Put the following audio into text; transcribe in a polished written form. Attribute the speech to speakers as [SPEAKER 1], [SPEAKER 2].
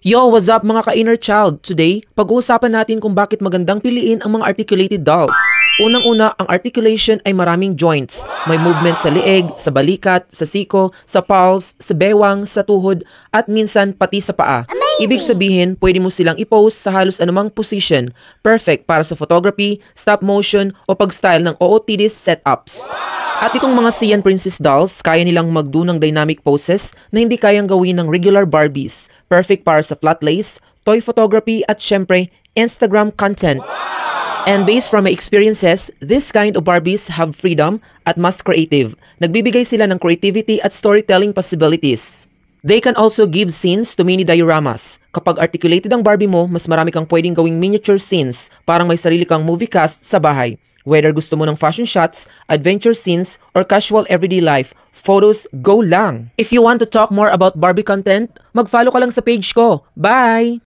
[SPEAKER 1] Yo, what's up mga ka-inner child? Today, pag-uusapan natin kung bakit magandang piliin ang mga articulated dolls. Unang-una, ang articulation ay maraming joints. May movement sa leeg, sa balikat, sa siko, sa palms, sa bewang, sa tuhod, at minsan pati sa paa. Ibig sabihin, pwede mo silang i-pose sa halos anumang position. Perfect para sa photography, stop motion, o pag-style ng OOTD setups. At itong mga Sian Princess dolls, kaya nilang magdo ng dynamic poses na hindi kayang gawin ng regular Barbies. Perfect para sa flat lace, toy photography at syempre, Instagram content. And based from my experiences, this kind of Barbies have freedom at mas creative. Nagbibigay sila ng creativity at storytelling possibilities. They can also give scenes to mini dioramas. Kapag articulated ang Barbie mo, mas marami kang pwedeng gawing miniature scenes, parang may sarili kang movie cast sa bahay. Whether gusto mo ng fashion shots, adventure scenes, or casual everyday life, photos, go lang! If you want to talk more about Barbie content, mag-follow ka lang sa page ko. Bye!